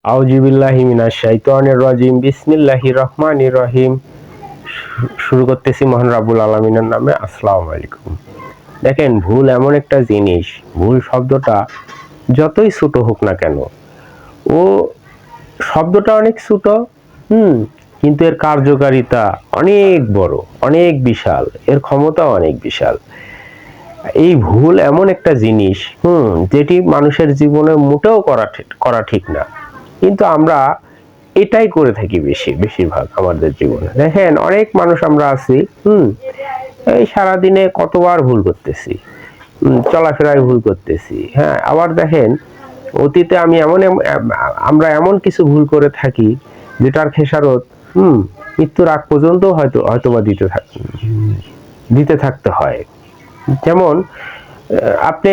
আউযুবিল্লাহি মিনাশ শাইতানির রাজিম বিসমিল্লাহির রহমানির রহিম। শুরু করতেছি মহান রাব্বুল আলামিনের নামে। আসসালামু আলাইকুম। দেখেন, ভুল এমন একটা জিনিস, ভুল শব্দটা যতই ছোট হোক না কেন, ও শব্দটা অনেক ছোট, কিন্তু এর কার্যকারিতা অনেক বড়, অনেক বিশাল, এর ক্ষমতা অনেক বিশাল। এই ভুল এমন একটা জিনিস যেটি মানুষের জীবনে মোটেও করা ঠিক না, কিন্তু আমরা এটাই করে থাকি বেশিরভাগ আমাদের জীবনে। দেখেন, অনেক মানুষ আমরা আছি, এই সারাদিনে কতবার ভুল করতেছি, চলাফেরায় ভুল করতেছি। হ্যাঁ, আবার দেখেন, অতীতে আমরা এমন কিছু ভুল করে থাকি যেটার খেসারত মৃত্যুর আগ পর্যন্ত হয়তোবা দিতে থাকতে হয়। যেমন আপনি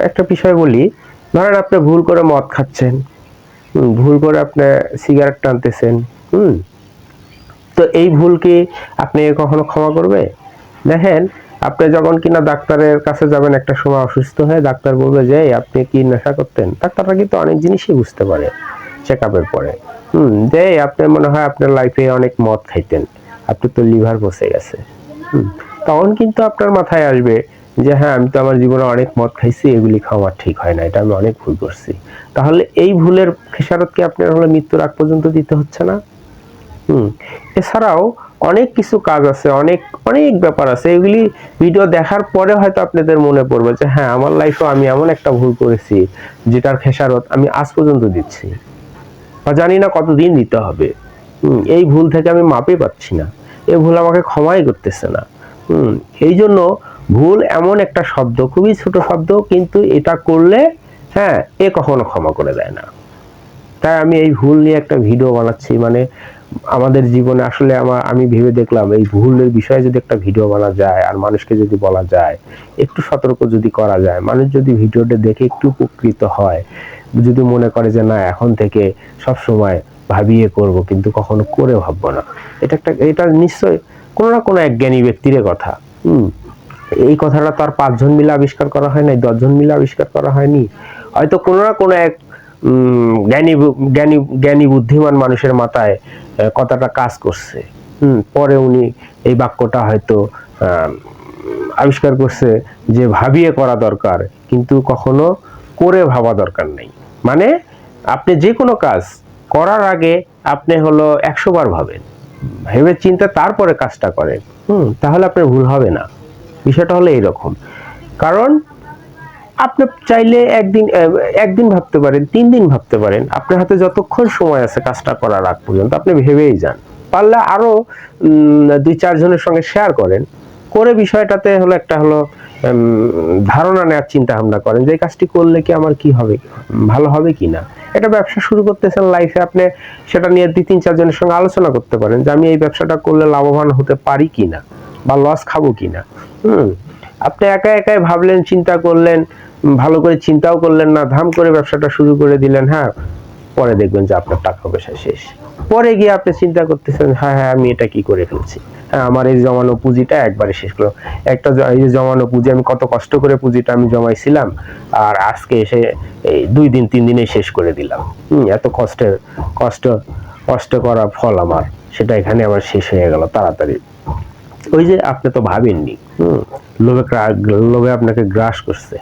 একটা বিষয় বলি, ধরেন আপনি ভুল করে মদ খাচ্ছেন, ভুল করে আপনি সিগারেট টানতেছেন, তো এই ভুল কি আপনি কখনো ক্ষমা করবে? দেখেন, আপনি যখন কিনা ডাক্তারের কাছে যাবেন, একটা সময় অসুস্থ হয়ে ডাক্তার বলবে যে আপনি কি নেশা করতেন, ডাক্তাররা কিন্তু অনেক জিনিসই বুঝতে পারে চেক আপের পরে। যে আপনি মনে হয় আপনার লাইফে অনেক মদ খাইতেন, আপনি তো লিভার বসে গেছে, তখন কিন্তু আপনার মাথায় আসবে যে হ্যাঁ, আমি তো আমার জীবনে অনেক মদ খাইছি, এগুলি খাওয়া ঠিক হয় না, এটা আমি অনেক ভুল করছি। তাহলে এই ভুলের খেসারত কি আপনার হলে মৃত্যুর আগ পর্যন্ত দিতে হচ্ছে না? এছাড়াও অনেক কিছু কাজ আছে, অনেক অনেক ব্যাপার আছে, এগুলি ভিডিও দেখার পরে হয়তো আপনাদের মনে পড়বে যে হ্যাঁ, আমার লাইফে আমি এমন একটা ভুল করেছি যেটার খেসারত আমি আজ পর্যন্ত দিচ্ছি, বা জানি না কতদিন দিতে হবে। এই ভুল থেকে আমি মাপই পাচ্ছি না, এই ভুল আমাকে ক্ষমাই করতেছে না। এই জন্য ভুল এমন একটা শব্দ, খুবই ছোট শব্দ, কিন্তু এটা করলে হ্যাঁ, এ কখনো ক্ষমা করে দেয় না। তাই আমি এই ভুল নিয়ে একটা ভিডিও বানাচ্ছি। মানে আমাদের জীবনে আসলে আমি ভেবে দেখলাম, এই ভুলের বিষয়ে যদি একটা ভিডিও বানা যায় আর মানুষকে যদি বলা যায়, একটু সতর্ক যদি করা যায়, মানুষ যদি ভিডিওটা দেখে একটু উপকৃত হয়, যদি মনে করে যে না, এখন থেকে সব সময় ভাবিয়ে করব, কিন্তু কখনো করে ভাববো না, এটা নিশ্চয় কোনো না কোনো এক জ্ঞানী ব্যক্তির কথা। এই কথাটা তো আর 5 জন মিলে আবিষ্কার করা হয় নাই, 10 জন মিলে আবিষ্কার করা হয়নি। হয়তো কোনো না কোনো এক জ্ঞানী জ্ঞানী জ্ঞানী বুদ্ধিমান মানুষের মাথায় কথাটা কাজ করছে। পরে উনি এই বাক্যটা হয়তো আবিষ্কার করছে যে ভাবিয়ে করা দরকার, কিন্তু কখনো করে ভাবা দরকার নেই। মানে আপনি যে কোনো কাজ করার আগে আপনি হলো 100 বার ভাবেন, ভেবে চিন্তে তারপরে কাজটা করেন, তাহলে আপনার ভুল হবে না। বিষয়টা হলো এইরকম। কারণ আপনি চাইলে একদিন ভাবতে পারেন, 3 দিন ভাবতে পারেন, আপনার হাতে যতক্ষণ সময় আছে কাজটা করার আগ পর্যন্ত আপনি ভেবেই যান। পারলে আরো 2-4 জনের সঙ্গে শেয়ার করেন, করে বিষয়টাতে হলো ধারণা নেওয়ার চিন্তা ভাবনা করেন যে এই কাজটি করলে কি আমার কি হবে, ভালো হবে কিনা। একটা ব্যবসা শুরু করতেছেন লাইফে, আপনি সেটা নিয়ে 2-3-4 জনের সঙ্গে আলোচনা করতে পারেন যে আমি এই ব্যবসাটা করলে লাভবান হতে পারি কিনা, বা লস খাবো কিনা। আপনি একাই ভাবলেন, চিন্তা করলেন, ভালো করে চিন্তাও করলেন না, ধাম করে ব্যবসাটা শুরু করে দিলেন। হ্যাঁ, পরে দেখবেন যে আপনার টাকা পয়সা শেষ। পরে গিয়ে আপনি চিন্তা করতেছেন, হ্যাঁ আমি এটা কি করে ফেলছি, হ্যাঁ আমার এই জমানো পুঁজিটা একবারে শেষ করলো। এই যে জমানো পুঁজি, আমি কত কষ্ট করে পুঁজিটা আমি জমাইছিলাম, আর আজকে এসে এই 2 দিন 3 দিনে শেষ করে দিলাম। এত কষ্ট করা ফল আমার, সেটা এখানে আমার শেষ হয়ে গেল তাড়াতাড়ি। ওই যে আপনি তো ভাবেননি, লোভে আপনাকে গ্রাস করছে।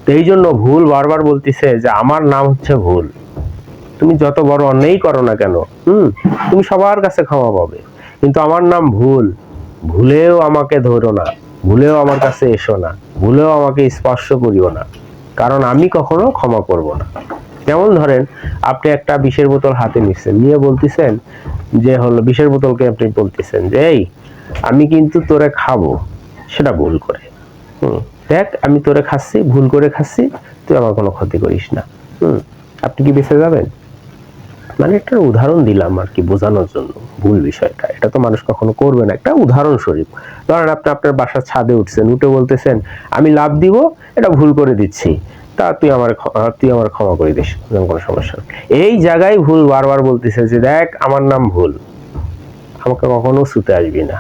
তো এই জন্য ভুল বারবার বলতেছে যে আমার নাম হচ্ছে ভুল। তুমি যত বড় অন্যায় করো না কেন, তুমি সবার কাছে ক্ষমা পাবে, কিন্তু আমার নাম ভুল। ভুলেও আমাকে ধরো না, ভুলেও আমার কাছে এসো না, ভুলেও আমাকে স্পর্শ করিও না, কারণ আমি কখনো ক্ষমা করব না। যেমন ধরেন, আপনি একটা বিষের বোতল হাতে নিচ্ছেন, নিয়ে বলতেছেন যে বিষের বোতলকে আপনি বলতেছেন যে এই আমি কিন্তু তোরে খাবো, সেটা ভুল করে। দেখ, আমি তোরে খাচ্ছি, ভুল করে খাচ্ছি, তুই আমার কোনো ক্ষতি করিস না। আপনি কি বেঁচে যাবেন? মানে একটা উদাহরণ দিলাম আর কি, বোঝানোর জন্য ভুল বিষয়টা। এটা তো মানুষ কখনো করবে না, একটা উদাহরণস্বরূপ। ধরেন আপনি আপনার বাসার ছাদে উঠছেন, উঠে বলতেছেন আমি লাফ দিব, এটা ভুল করে দিচ্ছি, তা তুই আমার ক্ষমা করে দিস, কোনো সমস্যা নেই। এই জায়গায় ভুল বারবার বলতেছে যে দেখ আমার নাম ভুল, আমাকে কখনো ছুতে আসবি না।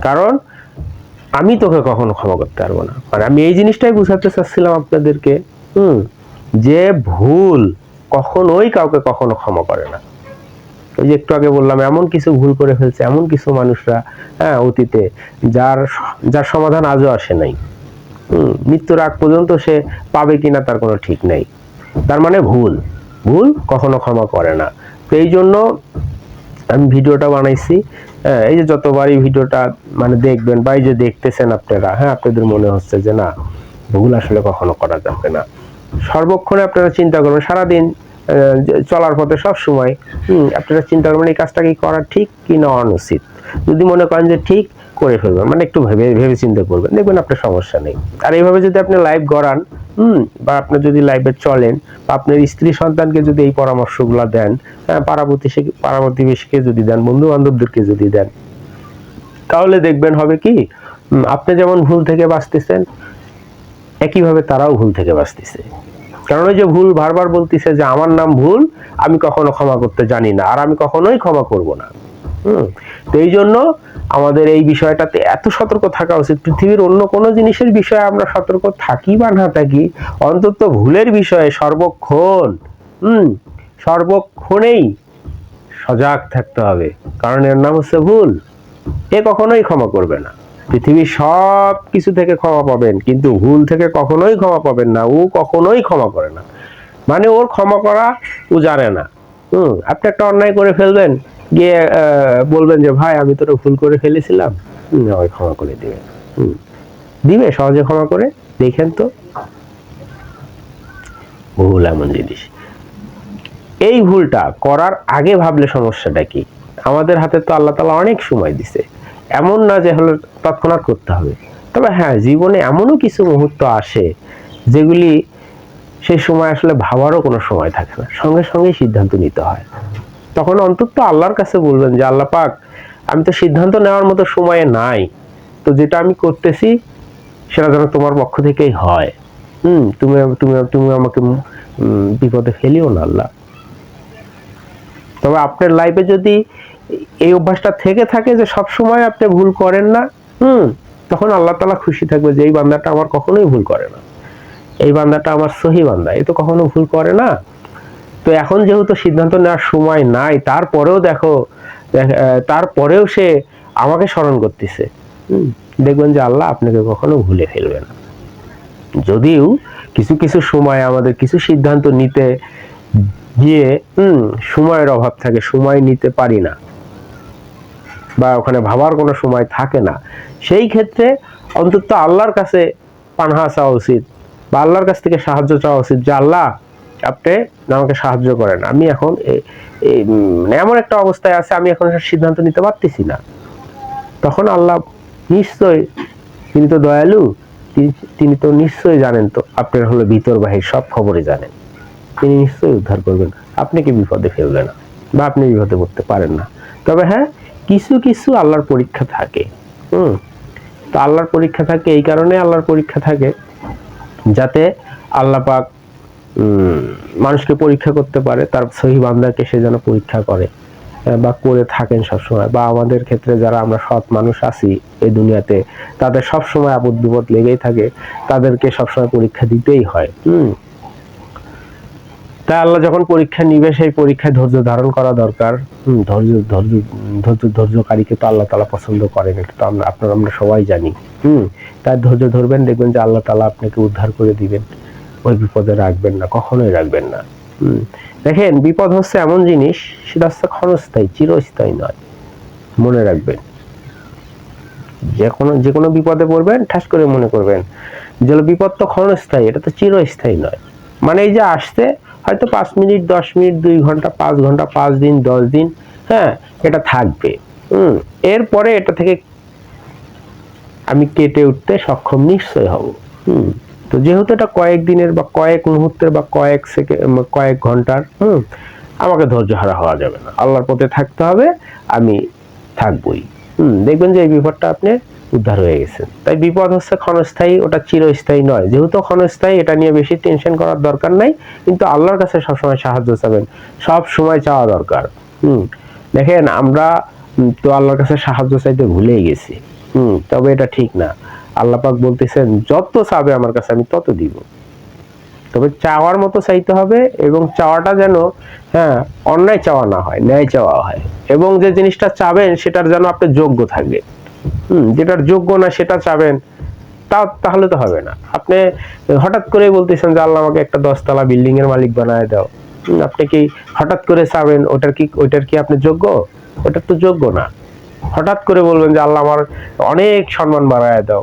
কারণ আমি তোকে কখনো ক্ষমা করতে পারবো না। মানে আমি এই জিনিসটাই বুঝাতে চাচ্ছিলাম আপনাদেরকে, যে ভুল কখনোই কাউকে কখনো ক্ষমা করে না। ওই যে একটু আগে বললাম, এমন কিছু ভুল করে ফেলছে এমন কিছু মানুষরা, হ্যাঁ, অতীতে যার যার সমাধান আজও আসে নাই। মৃত্যুর আগ পর্যন্ত সে পাবে কিনা তার কোনো ঠিক নেই। তার মানে ভুল কখনো ক্ষমা করে না। তো এই জন্য আমি ভিডিওটা বানাইছি। এই যে যতবারই ভিডিওটা মানে দেখবেন বা এই যে দেখতেছেন আপনারা, হ্যাঁ, আপনাদের মনে হচ্ছে যে না, ভুল আসলে কখনো করা যাবে না, সর্বক্ষণে আপনারা চিন্তা করবেন, সারাদিন চলার পথে সব সময় আপনারা চিন্তা করবেন এই কাজটা কি করা ঠিক কি না অনুচিত। যদি মনে করেন যে ঠিক, করে ফেলবেন, মানে একটু ভেবে চিন্তা করবেন, দেখবেন আপনার সমস্যা নেই। আর এইভাবে যদি আপনি লাইভ গড়ান, বা আপনি যদি লাইভে চলেন, বা আপনার স্ত্রী সন্তানকে যদি এই পরামর্শগুলো দেন, পাড়া প্রতিবেশীকে যদি দেন, বন্ধু বান্ধবদেরকে যদি দেন, তাহলে দেখবেন হবে কি, আপনি যেমন ভুল থেকে বাঁচতেছেন, একইভাবে তারাও ভুল থেকে বাঁচতেছে। কারণ ওই যে ভুল বারবার বলতেছে যে আমার নাম ভুল, আমি কখনো ক্ষমা করতে জানি না, আর আমি কখনোই ক্ষমা করব না। তো এই জন্য আমাদের এই বিষয়টাতে এত সতর্ক থাকা উচিত। পৃথিবীর অন্য কোনো জিনিসের বিষয়ে আমরা সতর্ক থাকি বা না থাকি, অন্তত ভুলের বিষয়ে সর্বক্ষণেই সজাগ থাকতে হবে। কারণ এর নাম হচ্ছে ভুল। এ কখনোই ক্ষমা করবে না। পৃথিবীর সব কিছু থেকে ক্ষমা পাবেন, কিন্তু ভুল থেকে কখনোই ক্ষমা পাবেন না। ও কখনোই ক্ষমা করে না, মানে ওর ক্ষমা করা ও জানে না। আপনি একটা অন্যায় করে ফেলবেন, গিয়ে বলবেন যে ভাই আমি তোরা ভুল করে ফেলেছিলাম, আমাকে ক্ষমা করে দিবে। দিবে সহজে ক্ষমা করে? দেখেন তো, ভুল এমন জিনিস। এই ভুলটা করার আগে ভাবলে সমস্যাটা কি? আমাদের হাতে তো আল্লাহ তাআলা অনেক সময় দিছে, এমন না যে হলো তৎক্ষণাৎ করতে হবে। তবে হ্যাঁ, জীবনে এমনও কিছু মুহূর্ত আসে যেগুলি সেই সময় আসলে ভাবারও কোনো সময় থাকে না, সঙ্গে সঙ্গেই সিদ্ধান্ত নিতে হয়। তখন অন্তত আল্লাহর কাছে বলবেন যে আল্লাহ পাক, আমি তো সিদ্ধান্ত নেওয়ার মতো সময়ে নাই, তো যেটা আমি করতেছি সেটা যেন তোমার পক্ষ থেকেই হয়। তুমি তুমি তুমি আমাকে বিপদে ফেলিও না আল্লাহ। তবে আপনার লাইফে যদি এই অভ্যাসটা থেকে থাকে যে সব সময় আপনি ভুল করেন না, তখন আল্লাহ তাআলা খুশি থাকবে যে এই বান্দাটা আমার কখনোই ভুল করে না, এই বান্দাটা আমার সহি বান্দা, এ তো কখনো ভুল করে না। তো এখন যেহেতু সিদ্ধান্ত নেওয়ার সময় নাই, তারপরেও সে আমাকে স্মরণ করতেছে, দেখবেন যে আল্লাহ আপনাকে কখনো ভুলে ফেলবে না। যদিও কিছু কিছু সময় আমাদের কিছু সিদ্ধান্ত নিতে গিয়ে সময়ের অভাব থাকে, সময় নিতে পারি না, বা ওখানে ভাবার কোনো সময় থাকে না, সেই ক্ষেত্রে অন্তত আল্লাহর কাছে পানাহা চাওয়া উচিত, বা আল্লাহর কাছ থেকে সাহায্য চাওয়া উচিত যে আল্লাহ আপনি আমাকে সাহায্য করেন, আমি এখন এমন একটা অবস্থায় আছে, আমি এখন সিদ্ধান্ত নিতে পারতেছি না। তখন আল্লাহ নিশ্চয়, তিনি তো দয়ালু, তিনি তো নিশ্চয়ই জানেন, তো আপনার হলো ভিতর বাহির সব খবরে জানেন, তিনি নিশ্চয়ই উদ্ধার করবেন, আপনাকে বিপদে ফেলবে না, বা আপনি বিপদে পড়তে পারেন না। তবে হ্যাঁ, কিছু কিছু আল্লাহর পরীক্ষা থাকে। তো আল্লাহর পরীক্ষা থাকে, এই কারণে আল্লাহর পরীক্ষা থাকে যাতে আল্লাহ পাক মানুষকে পরীক্ষা করতে পারে, তার সহি বান্দাকে সে যেন পরীক্ষা করে বা করে থাকেন সবসময়। বা আমাদের ক্ষেত্রে যারা আমরা সৎ মানুষ আছি এই দুনিয়াতে, তাদের সবসময় আপদ বিপদ লেগেই থাকে, তাদেরকে সবসময় পরীক্ষা দিতেই হয়। তাই আল্লাহ যখন পরীক্ষা নিবে, সেই পরীক্ষায় ধৈর্য ধারণ করা দরকার। ধৈর্যকারীকে তো আল্লাহ তাআলা পছন্দ করেন, এটা তো আমরা সবাই জানি। তাই ধৈর্য ধরবেন, দেখবেন যে আল্লাহ তাআলা আপনাকে উদ্ধার করে দিবেন, ওই বিপদে রাখবেন না, কখনোই রাখবেন না। দেখেন, বিপদ হচ্ছে এমন জিনিস, সেটা হচ্ছে ক্ষণস্থায়ী, চিরস্থায়ী নয়। মনে রাখবেন, যে কোনো বিপদে পড়বেন, ঠাস করে মনে করবেন যে বিপদ তো ক্ষণস্থায়ী, এটা তো চিরস্থায়ী নয়। মানে এই যে আসছে হয়তো 5 মিনিট, 10 মিনিট, 2 ঘন্টা, 5 ঘন্টা, 5 দিন, 10 দিন, হ্যাঁ, এটা থাকবে। এরপরে এটা থেকে আমি কেটে উঠতে সক্ষম নিশ্চয় হব। তো যেহেতু এটা কয়েক দিনের বা কয়েক মুহূর্তের বা কয়েক সেকেন্ড, কয়েক ঘন্টার, আমাকে ধৈর্য হারা হওয়া যাবে না, আল্লাহর পথে থাকতে হবে, আমি থাকবই। দেখবেন যে এই বিপদটা আপনি উদ্ধার হয়ে গেছেন। তাই বিপদ হচ্ছে ক্ষণস্থায়ী, ওটা চিরস্থায়ী নয়। যেহেতু ক্ষণস্থায়ী, এটা নিয়ে বেশি টেনশন করার দরকার নাই, কিন্তু আল্লাহর কাছে সবসময় সাহায্য চাবেন, সব সময় চাওয়া দরকার। দেখেন, আমরা তো আল্লাহর কাছে সাহায্য চাইতে ভুলেই গেছি। তবে এটা ঠিক না। আল্লাহ পাক বলতেছেন, যত চাবে আমার কাছে আমি তত দিব। তবে চাওয়ার মতো চাইতে হবে, এবং চাওয়াটা যেন অন্যায় চাওয়া না হয়, ন্যায় চাওয়া হয়, এবং যে জিনিসটা চাবেন সেটার যেন আপনি যোগ্য থাকবে। যেটার যোগ্য না সেটা চাবেন, তাহলে তো হবে না। আপনি হঠাৎ করে বলতেছেন যে আল্লাহ আমাকে একটা 10 তলা বিল্ডিং এর মালিক বানায় দাও, আপনি কি হঠাৎ করে চাবেন? ওটার কি আপনি যোগ্য? ওটা তো যোগ্য না। হঠাৎ করে বলবেন যে আল্লাহ আমার অনেক সম্মান বাড়ায় দাও,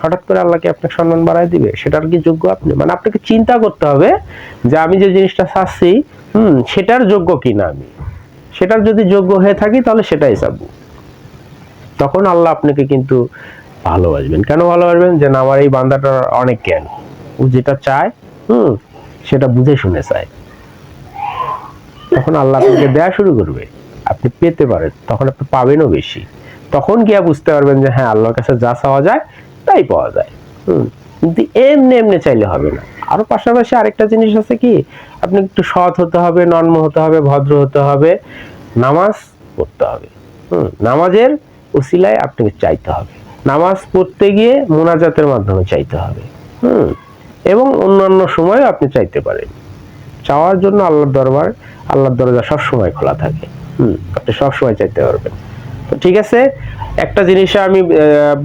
হঠাৎ করে আল্লাহ কি আপনাকে সম্মান বাড়ায় দিবে? সেটার কি যোগ্য আপনি? মানে আপনাকে চিন্তা করতে হবে যে আমি যে জিনিসটা চাচ্ছি সেটার যোগ্য কিনা আমি। সেটার যদি যোগ্য হয়ে থাকি তাহলে সেটাই চাবো। তখন আল্লাহ আপনাকে কিন্তু ভালোবাসবেন। কেন ভালোবাসবেন? যে না, আমার এই বান্দাটার অনেক জ্ঞান, ও যেটা চায় সেটা বুঝে শুনে চায়। তখন আল্লাহ আপনাকে দেয়া শুরু করবে, আপনি পেতে পারেন, তখন আপনি পাবেনও বেশি। তখন গিয়া বুঝতে পারবেন যে হ্যাঁ, আল্লাহর কাছে যা চাওয়া যায় তাই পাওয়া যায়। কিন্তু এমনি এমনি চাইলে হবে না। আরো পাশাপাশি আরেকটা জিনিস আছে কি, আপনি একটু সৎ হতে হবে, নম্র হতে হবে, ভদ্র হতে হবে, নামাজ পড়তে হবে। নামাজের উসিলায় আপনাকে চাইতে হবে। নামাজ পড়তে গিয়ে মুনাজাতের মাধ্যমে চাইতে হবে, এবং অন্যান্য সময় আপনি চাইতে পারেন। চাওয়ার জন্য আল্লাহর দরজা সবসময় খোলা থাকে। আপনি সবসময় চাইতে পারবেন। তো ঠিক আছে, একটা জিনিস আমি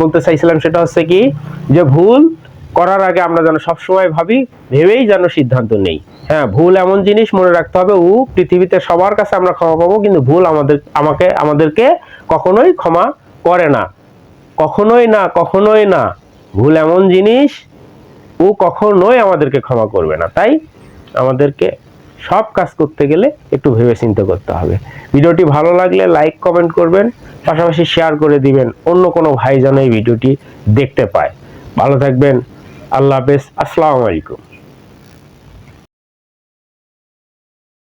বলতে চাইছিলাম, সেটা হচ্ছে কি, যে ভুল করার আগে আমরা যেন সবসময় ভেবেই যেন সিদ্ধান্ত নেই। হ্যাঁ, ভুল এমন জিনিস, মনে রাখতে হবে, পৃথিবীতে সবার কাছে আমরা ক্ষমা পাবো, কিন্তু ভুল আমাদেরকে কখনোই ক্ষমা করে না। কখনোই না। ভুল এমন জিনিস, কখনোই আমাদেরকে ক্ষমা করবে না। তাই আমাদেরকে সব কাজ করতে গেলে একটু ভেবে চিন্তা করতে হবে। ভিডিওটি ভালো লাগলে লাইক কমেন্ট করবেন, পাশাপাশি শেয়ার করে দিবেন, অন্য কোনো ভাই যেন এই ভিডিওটি দেখতে পায়। ভালো থাকবেন। আল্লাহ হাফেজ। আসসালামু আলাইকুম।